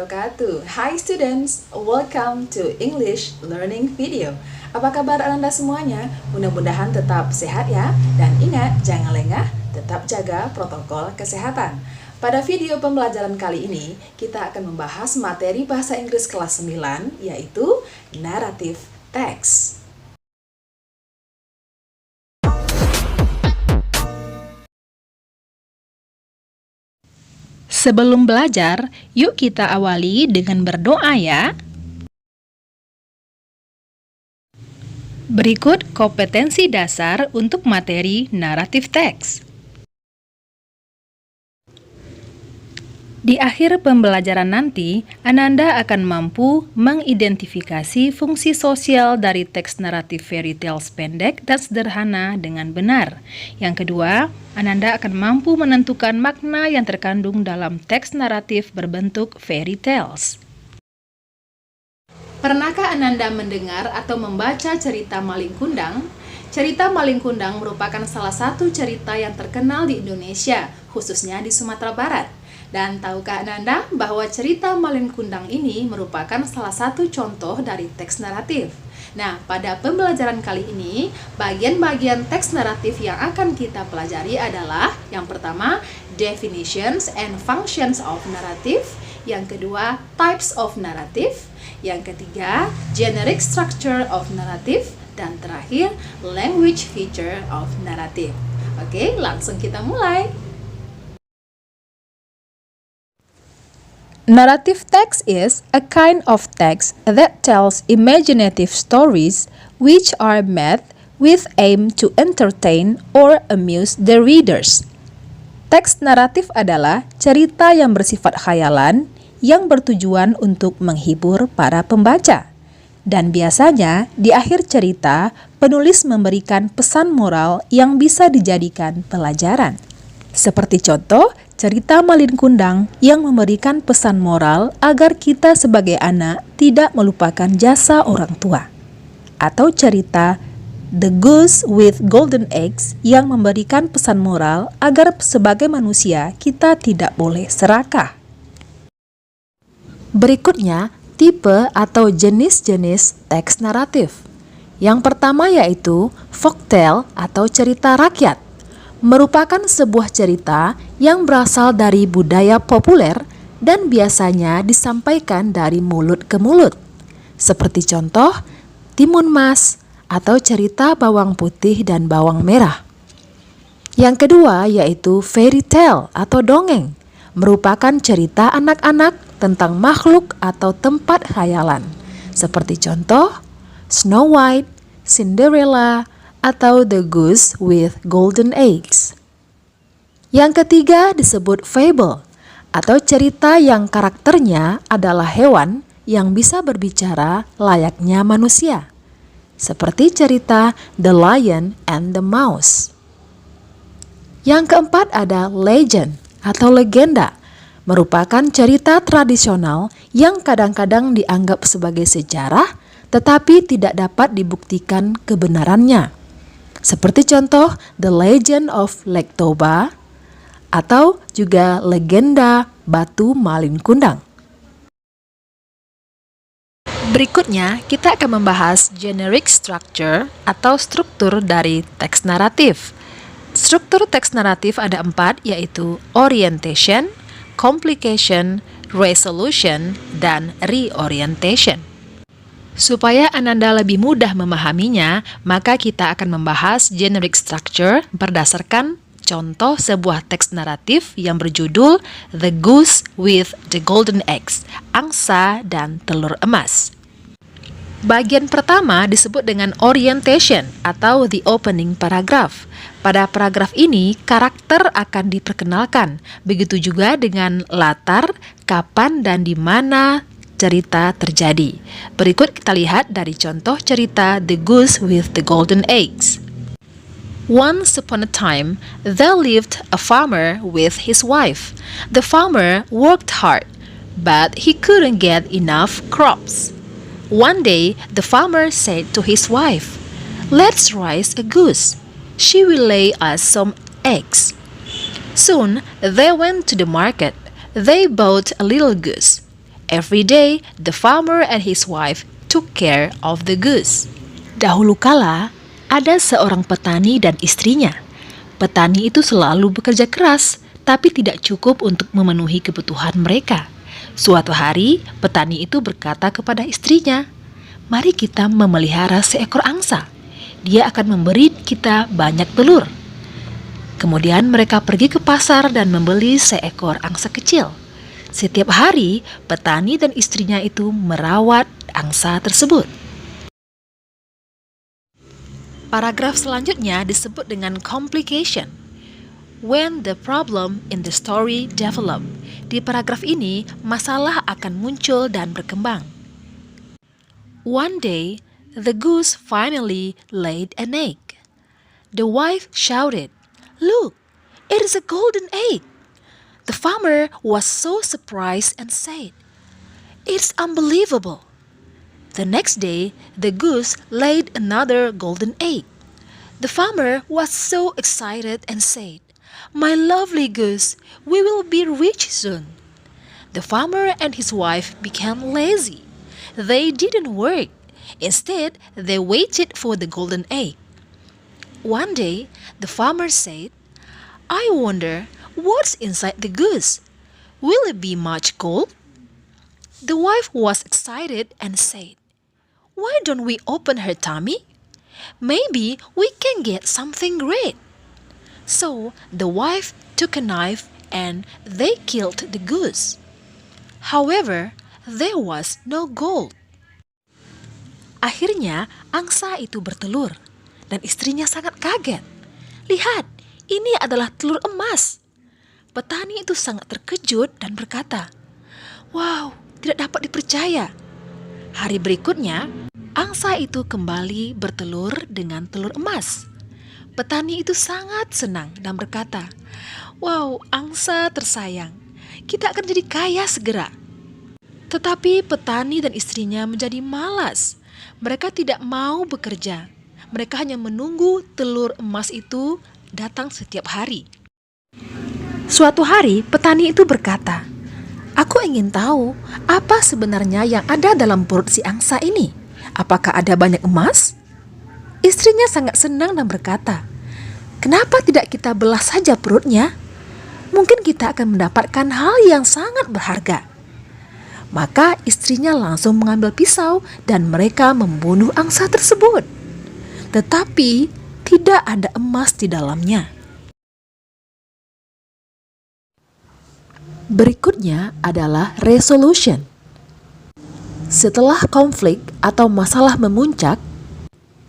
wabarakatuh. Hi students, welcome to English Learning Video. Apa kabar Anda semuanya? Mudah-mudahan tetap sehat ya. Dan ingat, jangan lengah, tetap jaga protokol kesehatan. Pada video pembelajaran kali ini, kita akan membahas materi bahasa Inggris kelas 9, yaitu narrative text. Sebelum belajar, yuk kita awali dengan berdoa ya. Berikut kompetensi dasar untuk materi naratif teks. Di akhir pembelajaran nanti, Ananda akan mampu mengidentifikasi fungsi sosial dari teks naratif fairy tales pendek dan sederhana dengan benar. Yang kedua, Ananda akan mampu menentukan makna yang terkandung dalam teks naratif berbentuk fairy tales. Pernahkah Ananda mendengar atau membaca cerita Malin Kundang? Cerita Malin Kundang merupakan salah satu cerita yang terkenal di Indonesia, khususnya di Sumatera Barat. Dan tahukah Ananda bahwa cerita Malin Kundang ini merupakan salah satu contoh dari teks naratif? Nah, pada pembelajaran kali ini, bagian-bagian teks naratif yang akan kita pelajari adalah yang pertama, definitions and functions of narrative, yang kedua, types of narrative, yang ketiga, generic structure of narrative, dan terakhir, language feature of narrative. Oke, langsung kita mulai. Narrative text is a kind of text that tells imaginative stories which are made with aim to entertain or amuse the readers. Teks naratif adalah cerita yang bersifat khayalan yang bertujuan untuk menghibur para pembaca. Dan biasanya di akhir cerita, penulis memberikan pesan moral yang bisa dijadikan pelajaran. Seperti contoh, cerita Malin Kundang yang memberikan pesan moral agar kita sebagai anak tidak melupakan jasa orang tua. Atau cerita The Goose with Golden Eggs yang memberikan pesan moral agar sebagai manusia kita tidak boleh serakah. Berikutnya, tipe atau jenis-jenis teks naratif. Yang pertama yaitu folktale atau cerita rakyat. Merupakan sebuah cerita yang berasal dari budaya populer dan biasanya disampaikan dari mulut ke mulut. Seperti contoh, Timun Mas atau cerita bawang putih dan bawang merah. Yang kedua yaitu fairy tale atau dongeng. Merupakan cerita anak-anak tentang makhluk atau tempat khayalan. Seperti contoh, Snow White, Cinderella, atau The Goose with Golden Eggs. Yang ketiga disebut fable, atau cerita yang karakternya adalah hewan yang bisa berbicara layaknya manusia. Seperti cerita The Lion and the Mouse. Yang keempat ada legend, atau legenda, merupakan cerita tradisional yang kadang-kadang dianggap sebagai sejarah, tetapi tidak dapat dibuktikan kebenarannya. Seperti contoh The Legend of Lake Toba atau juga legenda Batu Malin Kundang. Berikutnya, kita akan membahas generic structure atau struktur dari teks naratif. Struktur teks naratif ada 4, yaitu orientation, complication, resolution, dan reorientation. Supaya Ananda lebih mudah memahaminya, maka kita akan membahas generic structure berdasarkan contoh sebuah teks naratif yang berjudul The Goose with the Golden Eggs, angsa dan telur emas. Bagian pertama disebut dengan orientation atau the opening paragraph. Pada paragraf ini, karakter akan diperkenalkan, begitu juga dengan latar, kapan dan di mana cerita terjadi. Berikut kita lihat dari contoh cerita The Goose with the Golden Eggs. Once upon a time, there lived a farmer with his wife. The farmer worked hard, but he couldn't get enough crops. One day, the farmer said to his wife, "Let's raise a goose. She will lay us some eggs." Soon, they went to the market. They bought a little goose. Every day, the farmer and his wife took care of the goose. Dahulu kala, ada seorang petani dan istrinya. Petani itu selalu bekerja keras, tapi tidak cukup untuk memenuhi kebutuhan mereka. Suatu hari, petani itu berkata kepada istrinya, "Mari kita memelihara seekor angsa. Dia akan memberi kita banyak telur." Kemudian mereka pergi ke pasar dan membeli seekor angsa kecil. Setiap hari, petani dan istrinya itu merawat angsa tersebut. Paragraf selanjutnya disebut dengan complication. When the problem in the story develop. Di paragraf ini, masalah akan muncul dan berkembang. One day, the goose finally laid an egg. The wife shouted, "Look, it is a golden egg." The farmer was so surprised and said, "It's unbelievable." The next day, the goose laid another golden egg. The farmer was so excited and said, "My lovely goose, we will be rich soon." The farmer and his wife became lazy. They didn't work. Instead, they waited for the golden egg. One day, the farmer said, "I wonder what's inside the goose. Will it be much gold?" The wife was excited and said, "Why don't we open her tummy? Maybe we can get something great." So the wife took a knife and they killed the goose. However, there was no gold. Akhirnya angsa itu bertelur dan istrinya sangat kaget. "Lihat, ini adalah telur emas." Petani itu sangat terkejut dan berkata, "Wow, tidak dapat dipercaya." Hari berikutnya, angsa itu kembali bertelur dengan telur emas. Petani itu sangat senang dan berkata, "Wow, angsa tersayang, kita akan jadi kaya segera." Tetapi petani dan istrinya menjadi malas. Mereka tidak mau bekerja. Mereka hanya menunggu telur emas itu datang setiap hari. Suatu hari, petani itu berkata, "Aku ingin tahu apa sebenarnya yang ada dalam perut si angsa ini. Apakah ada banyak emas?" Istrinya sangat senang dan berkata, "Kenapa tidak kita belah saja perutnya? Mungkin kita akan mendapatkan hal yang sangat berharga." Maka istrinya langsung mengambil pisau dan mereka membunuh angsa tersebut. Tetapi tidak ada emas di dalamnya. Berikutnya adalah resolution. Setelah konflik atau masalah memuncak,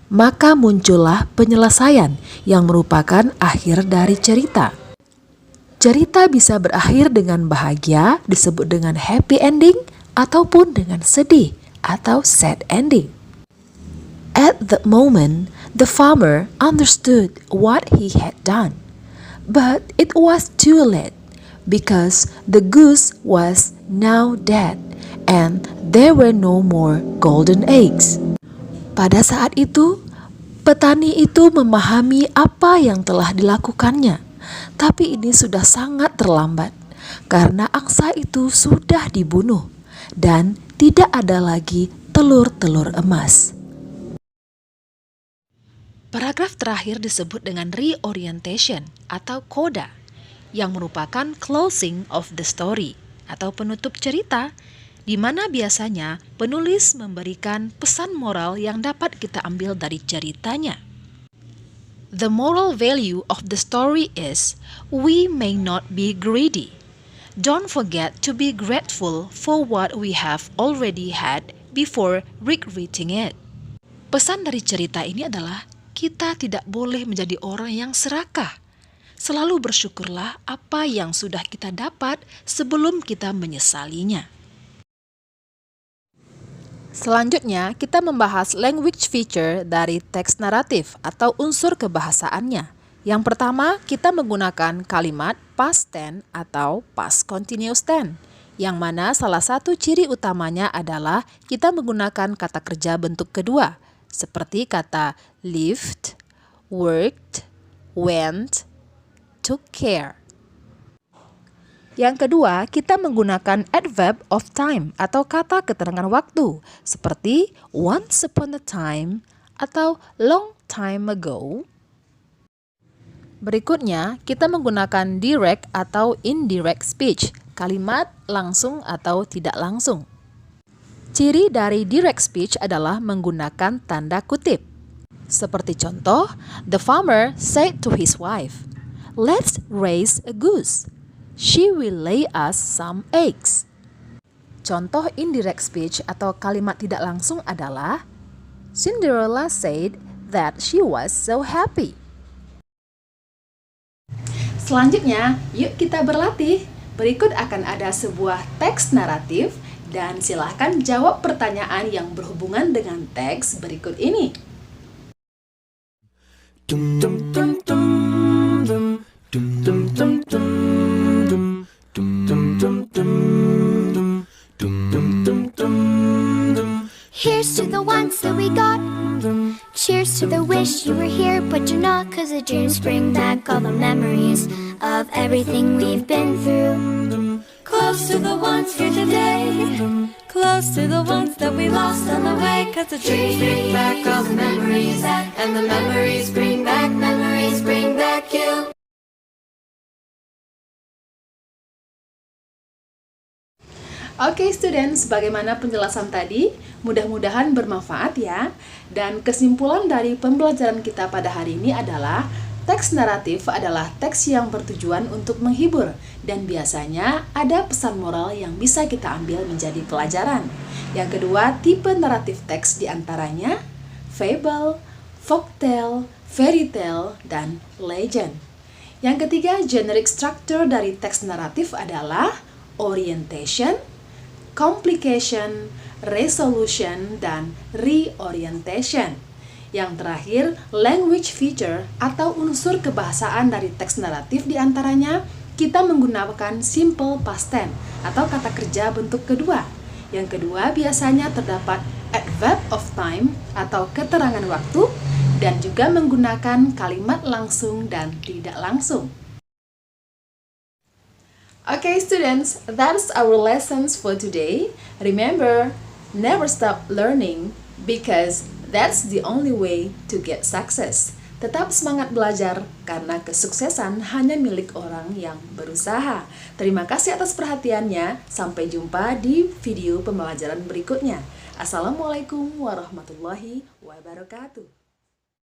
maka muncullah penyelesaian yang merupakan akhir dari cerita. Cerita bisa berakhir dengan bahagia, disebut dengan happy ending, ataupun dengan sedih atau sad ending. At that moment, the farmer understood what he had done, but it was too late. Because the goose was now dead and there were no more golden eggs. Pada saat itu, petani itu memahami apa yang telah dilakukannya. Tapi ini sudah sangat terlambat karena angsa itu sudah dibunuh dan tidak ada lagi telur-telur emas. Paragraf terakhir disebut dengan reorientation atau coda, yang merupakan closing of the story atau penutup cerita, di mana biasanya penulis memberikan pesan moral yang dapat kita ambil dari ceritanya. The moral value of the story is, we may not be greedy. Don't forget to be grateful for what we have already had before regretting it. Pesan dari cerita ini adalah, kita tidak boleh menjadi orang yang serakah. Selalu bersyukurlah apa yang sudah kita dapat sebelum kita menyesalinya. Selanjutnya, kita membahas language feature dari teks naratif atau unsur kebahasaannya. Yang pertama, kita menggunakan kalimat past tense atau past continuous tense, yang mana salah satu ciri utamanya adalah kita menggunakan kata kerja bentuk kedua, seperti kata lived, worked, went, took care. Yang kedua, kita menggunakan adverb of time atau kata keterangan waktu seperti once upon a time atau long time ago. Berikutnya, kita menggunakan direct atau indirect speech, kalimat langsung atau tidak langsung. Ciri dari direct speech adalah menggunakan tanda kutip. Seperti contoh, the farmer said to his wife, "Let's raise a goose. She will lay us some eggs." Contoh indirect speech atau kalimat tidak langsung adalah Cinderella said that she was so happy. Selanjutnya, yuk kita berlatih. Berikut akan ada sebuah teks naratif dan silahkan jawab pertanyaan yang berhubungan dengan teks berikut ini. Here's to the ones that we got. Cheers to the wish you were here, but you're not. 'Cause the dreams bring back all the memories of everything we've been through. Close to the ones here today, close to the ones that we lost on the way. 'Cause the dreams bring back all the memories, and the memories bring back you. Oke students, bagaimana penjelasan tadi? Mudah-mudahan bermanfaat ya. Dan kesimpulan dari pembelajaran kita pada hari ini adalah teks naratif adalah teks yang bertujuan untuk menghibur dan biasanya ada pesan moral yang bisa kita ambil menjadi pelajaran. Yang kedua, tipe naratif teks diantaranya fable, folktale, fairy tale, dan legend. Yang ketiga, generic structure dari teks naratif adalah orientation, complication, resolution, dan reorientation. Yang terakhir, language feature atau unsur kebahasaan dari teks naratif diantaranya kita menggunakan simple past tense atau kata kerja bentuk kedua. Yang kedua, biasanya terdapat adverb of time atau keterangan waktu dan juga menggunakan kalimat langsung dan tidak langsung. Okay students, that's our lessons for today. Remember, never stop learning because that's the only way to get success. Tetap semangat belajar karena kesuksesan hanya milik orang yang berusaha. Terima kasih atas perhatiannya. Sampai jumpa di video pembelajaran berikutnya. Assalamualaikum warahmatullahi wabarakatuh.